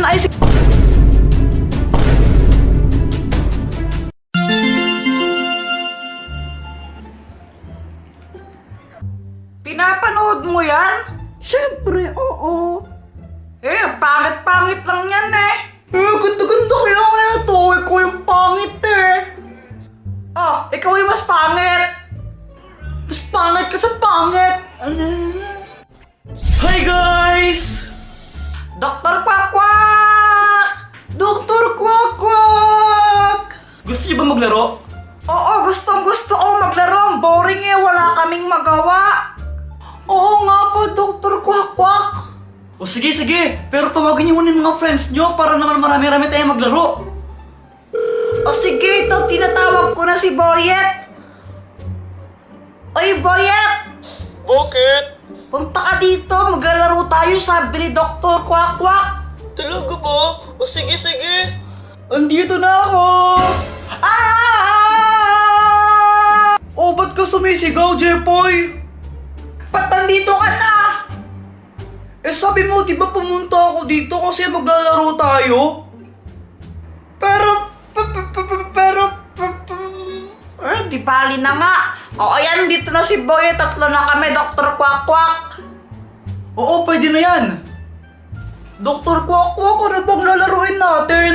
Ay, pinapanood mo yan? Siyempre, oo. Pangit-pangit lang yan eh. Ganda-ganda kaya nga ito. Ikaw yung pangit eh. Ikaw yung mas pangit. Mas pangit ka sa pangit. Hi guys! Dr. Quack-Quack! Dr. Quack-Quack! Gusto niyo ba maglaro? Oo, gustong-gusto ko maglaro. Ang boring eh, wala kaming magawa. Oo nga po, Dr. Quack-Quack. O sige, pero tawagin niyo muna yung mga friends niyo para naman marami-rami tayong maglaro. O sige, ito, tinatawag ko na si Boyet. Oy, Boyet! Bakit? Punta ka dito, maglalaro tayo, sabi ni Dr. Quack-Quack. Talaga ba? O sige. Andito na ako! Oh, ba't ka sumisigaw, Jepoy? Ba't nandito ka na? Sabi mo, di ba pumunta ako dito kasi maglalaro tayo? Di bali na nga. O, ayan, dito na si Boy. Tatlo na kami, Dr. Quack-Quack. Oo, pwede na yan. Dr. Quack-Quack, ano bang lalaruin natin?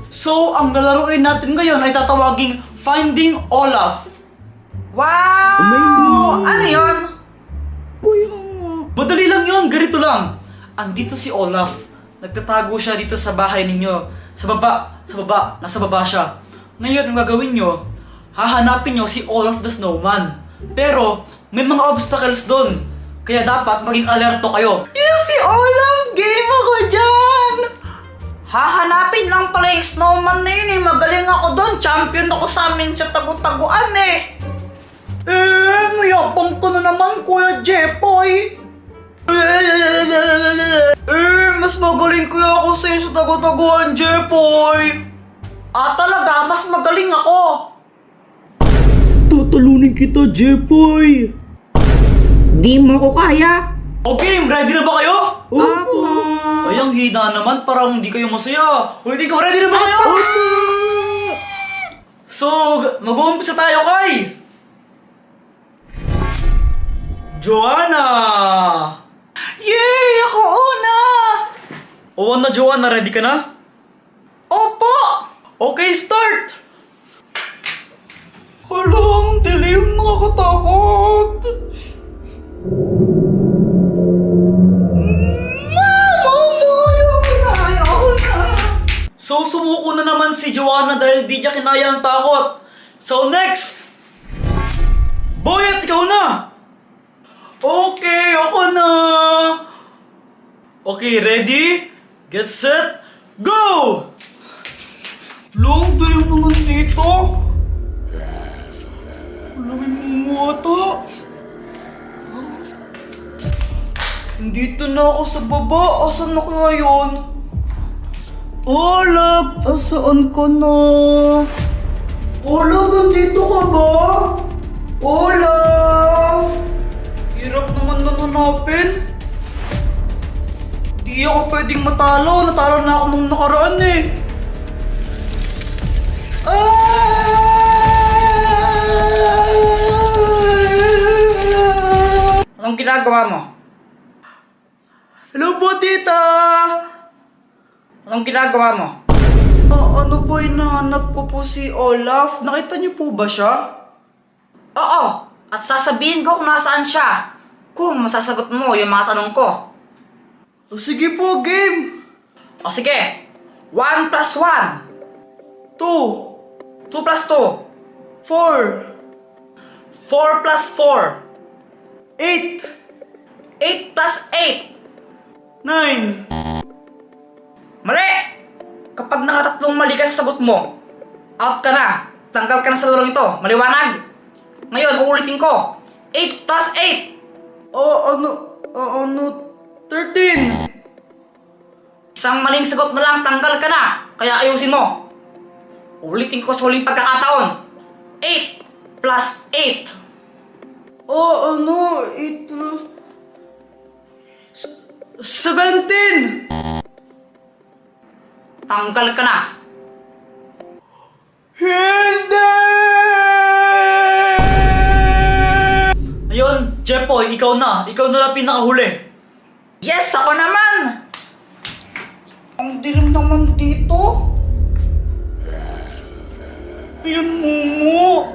So, ang lalaruin natin ngayon ay tatawaging Finding Olaf. Wow! Amazing! Ano yun? Kuya nga. Madali lang yun, ganito lang. Andito si Olaf. Nagtatago siya dito sa bahay ninyo. Sa baba, nasa baba siya. Ngayon, ang gagawin nyo, hahanapin nyo si Olaf the Snowman. Pero, may mga obstacles doon. Kaya dapat maging alerto kayo. Yes, si Olaf! Game ako dyan! Hahanapin lang pala yung snowman na yun eh. Magaling ako doon. Champion ako sa amin sa tagu-taguan eh. Mayabang ka na naman, Kuya Jepoy. Mas magaling kaya ako sa'yo sa tagu-taguan, Jepoy. Talaga? Mas magaling ako. Tatalunin kita, Jepoy. Di mo ko kaya. Okay, ready na ba kayo? Opo. Ay, ang hina naman, parang hindi kayo masaya. Ulitin ko, ready na ba kayo? So, mag-uumpisa tayo kay Joanna! Yay! Ako una! Oo na, Joanna, ready ka na? Opo! Okay, start! Halang, dilim, nakakatakot. So, sumuko na naman si Joanna dahil di niya kinaya ang takot. So, next! Boyet, ikaw na! Okay, ako na! Okay, ready? Get set, go! Long, dilim naman dito. Lamig mo ata. Dito na ako sa baba. Asan na kaya yun? Olaf! Asaan ka na? Olaf, nandito ka ba? Olaf! Hirap naman na hanapin. Di ako pwedeng matalo. Natalo na ako nung nakaraan eh. Anong ginagawa mo? Hello po, tita! Anong ginagawa mo? Ano po, hinahanap ko po si Olaf. Nakita niyo po ba siya? Oo, at sasabihin ko kung nasaan siya. Kung masasagot mo yung mga tanong ko. Sige po, game! O sige, 1 plus 1. 2. 2 plus 2. 4. 4 plus 4. 8. 8 plus 8. 9. Mali! Kapag nakatatlong mali ka sa sagot mo, out ka na. Tanggal ka na sa larong ito. Maliwanag. Ngayon, uulitin ko. 8 plus 8. Ano? 13. Isang maling sagot na lang, tanggal ka na. Kaya ayusin mo. Ulitin ko sa huling pagkakataon. 8 plus 8. 8 plus... 17! tanggal ka na. Hindi! Ayun, Jepoy, ikaw na. Ikaw na lang pinakahuli. Yes, ako naman! Ang dilim naman dito. Ayun, Momo.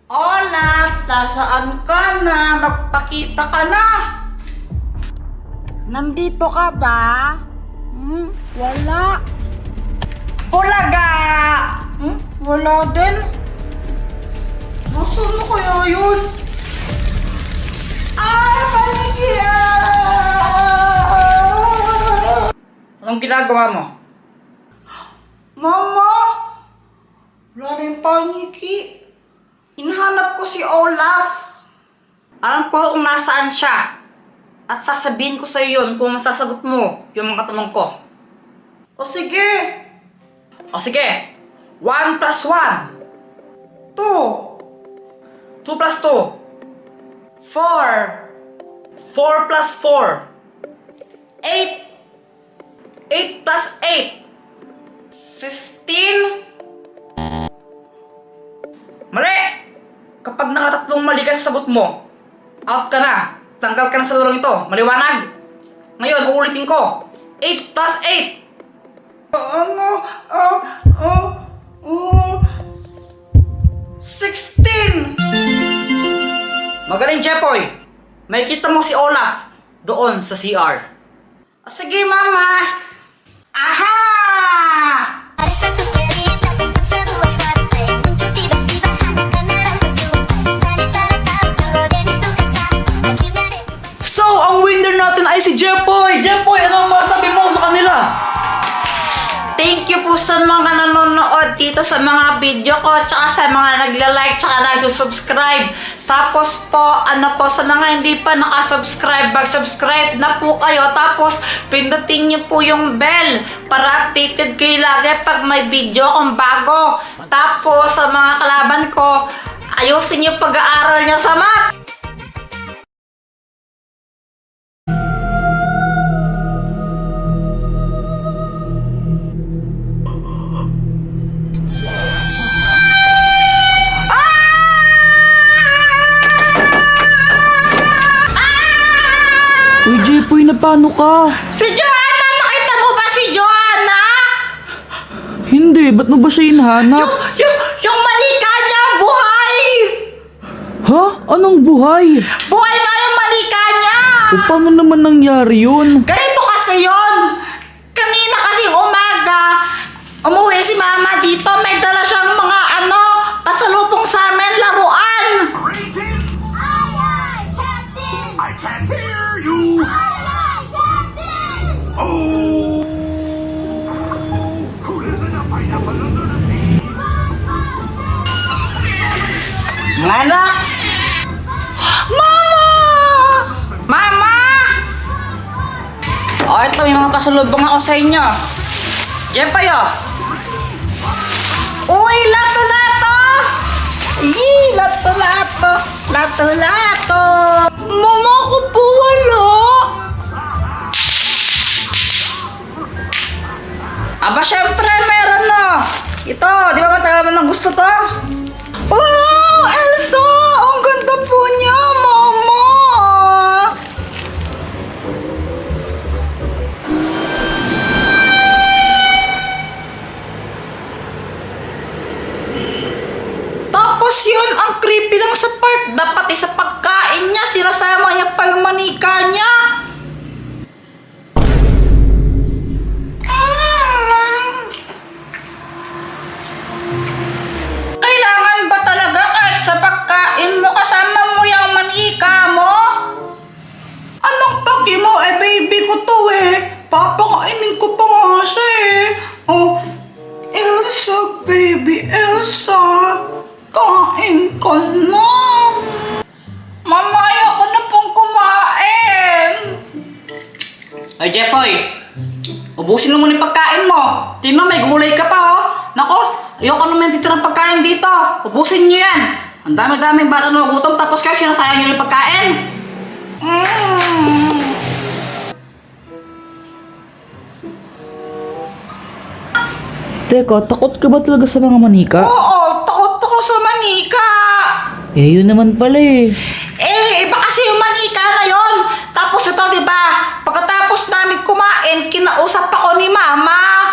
Olaf, nasaan ka na? Magpakita ka na! Nandito ka ba? Wala. Bulaga! Wala din. Nasaan na kaya yun? Paniki! Anong ginagawa mo? Mama! Wala na yung paniki. Hinahanap ko si Olaf. Alam ko kung nasaan siya. At sasabihin ko sa'yo yun kung masasagot mo yung mga tanong ko. O sige. 1 plus 1. 2. 2 plus 2. 4. 4 plus 4. 8. 8 plus 8. 15. Mali! Kapag nakatatlong mali ka sa sagot mo, out ka na. Tanggal ka na sa larong ito. Maliwanag. Ngayon, uulitin ko. 8 plus 8. 16. Magaling, Jepoy. Makikita mo si Olaf doon sa CR. Sige, Mama. Aha! Ada satu cerita tentang sebuah masa yang muncul tiba-tiba hanya karena rasa suka. Saling terletak kalau Denny suka sama. Akhirnya dia So, ang winner natin ay si Jepoy. Jepoy, ano ang masabi mo sa kanila? Thank you po sa mga nanonood dito sa mga video ko, tsaka sa mga nagla-like, tsaka nagsusubscribe. Tapos po, sa mga hindi pa nakasubscribe, mag-subscribe na po kayo. Tapos, pindutin niyo po yung bell para updated kayo lagi pag may video akong bago. Tapos, sa mga kalaban ko, ayusin niyo pag-aaral niyo sa math. Uy, Jepoy, na paano ka? Si Joanna! Nakita mo ba si Joanna? Hindi, ba't mo ba siya hinahanap? Yung manika niya, buhay! Ha? Anong buhay? Buhay nga yung manika niya! O paano naman nangyari yun? Ganito kasi yon. Kanina kasing umaga, umuwi si Mama dito. May dala siyang mga pasalubong sa amin, laruan. Aye, Captain! I can't hear you! Aye, Captain! Oh! Who lives in a pineapple under the sea? Mga anak! Mama! Mama! O, ito yung mga pasalubong ako sa inyo. Jepoy, Uy, lato-lato! Lato-lato! Lato-lato! Mama ko po wala! Aba, syempre, meron no! Ito, di ba matagal mo ng gusto to? Wow! Elsa! Ang ganda po niya, Mama! Tapos yun, ang creepy lang sa part. Dapat sa pagkain niya, sinasama niya pa yung manika niya. Kailangan ba talaga kahit sa pagkain mo kasama mo yung manika mo? Anong paki mo? Baby ko to Papakainin ko pa nga siya Oh, Elsa, baby Elsa. Kain ka na. Mama, ayoko na pong kumain. Ay, Jepoy. Ubusin mo muna yung pagkain mo. Tingnan, may gulay ka pa, Nako, ayoko naman titirang pagkain dito. Ubusin niyo yan. Ang dami-daming bata na magutom tapos kayo sinasayang niyo yung pagkain. Teka, takot ka ba talaga sa mga manika? Oo, takot ako sa manika. Eh, yun naman pala eh. Iba kasi yung manika na yon. Tapos ito, di ba? Pagkatapos namin kumain, kinausap ako ni Mama.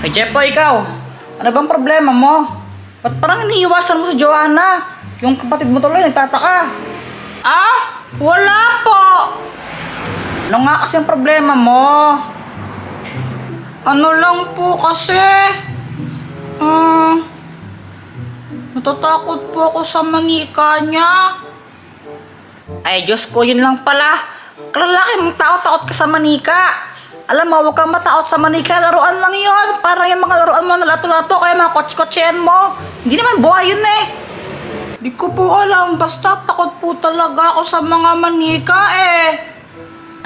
Ay, Jepo, ikaw. Ano bang problema mo? Ba't parang iniiwasan mo si Joanna? Yung kapatid mo tuloy, nagtataka. Wala po. Ano nga kasi ang problema mo? Ano lang po kasi? Natatakot po ako sa manika niya. Ay, Diyos ko, yun lang pala. Kalalaki mong tao-takot ka sa manika. Alam mo, huwag kang matakot sa manika. Laruan lang yun. Parang yung mga laruan mo na lato-lato, kaya mga kotse-kotsean mo. Hindi naman buhay yun eh. Di ko po alam. Basta takot po talaga ako sa mga manika eh.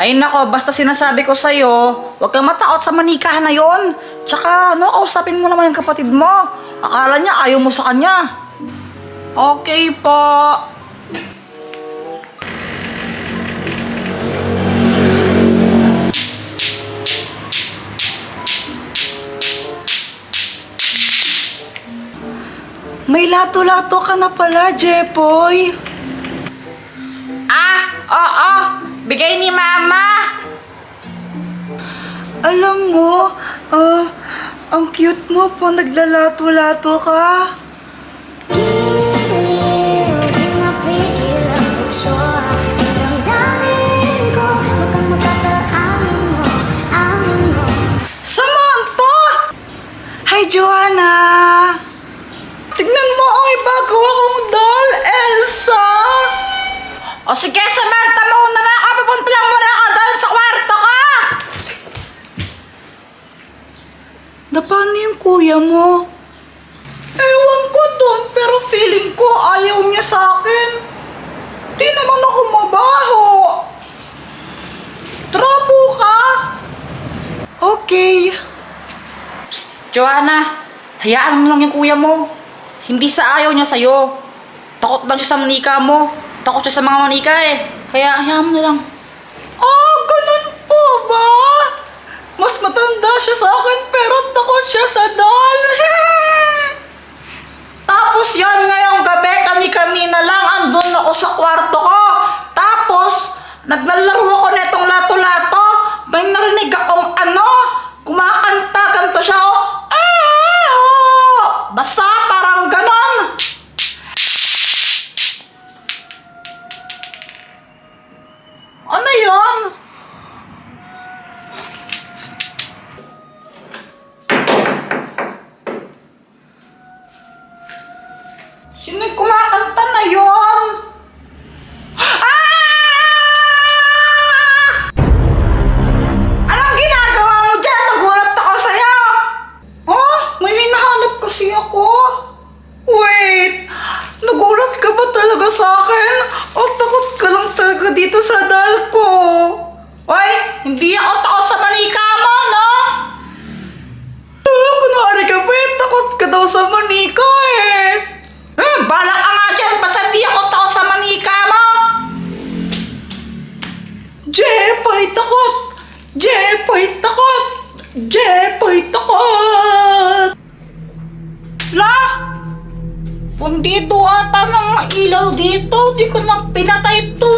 Ay nako, basta sinasabi ko sa'yo, huwag kang matakot sa manikahan na yun. Tsaka, kausapin mo naman yung kapatid mo. Akala niya ayaw mo sa kanya. Okay po. May lato-lato ka na pala, Jepoy. Oo. Bigay ni Mama. Alam mo, ang cute mo po, naglalato-lato ka. Di mapigil ang bukso. Damdamin ko, huwag kang magpapaamin mo, amin mo. Samantha! Hi, Joanna! Tignan mo, ay bago akong doll, Elsa! O sige, Samantha, mauna na ako. Papunta lang muna ako doon sa kwarto ko! Na paano yung kuya mo? Ewan ko doon, pero feeling ko ayaw niya sa akin. Di naman ako mabaho. Trapo ka? Okay. Psst, Joanna, hayaan mo lang yung kuya mo. Hindi sa ayaw niya sa'yo. Takot lang siya sa manika mo. Takot siya sa mga manika eh. Kaya hayaan mo na lang. Ganun po ba? Mas matanda siya sa akin pero takot siya sa doll. Tapos yan, ngayong gabi, kami-kami na lang andun ako sa kwarto ko. Tapos, naglalaro ako netong lato-lato. May narinig akong kumakanta, kanto siya Basta parang ganon. Ano yun? Sino yung kumakanta na yun? Anong ginagawa mo dyan? Nagulat ako sa'yo. May hinahanap kasi ako. Wait, nagulat ka ba talaga sa akin? O takot ka lang talaga dito sa dal ko? Hoy, hindi ako takot sa manika mo, no? Kunwari ka ba, takot ka daw sa manika eh. Balak ka nga dyan, basta di ako takot sa manika mo. Jepoy takot! Jepoy takot! Jepoy takot! La! Pundido ata ng ilaw dito. Di ko na pinatay ito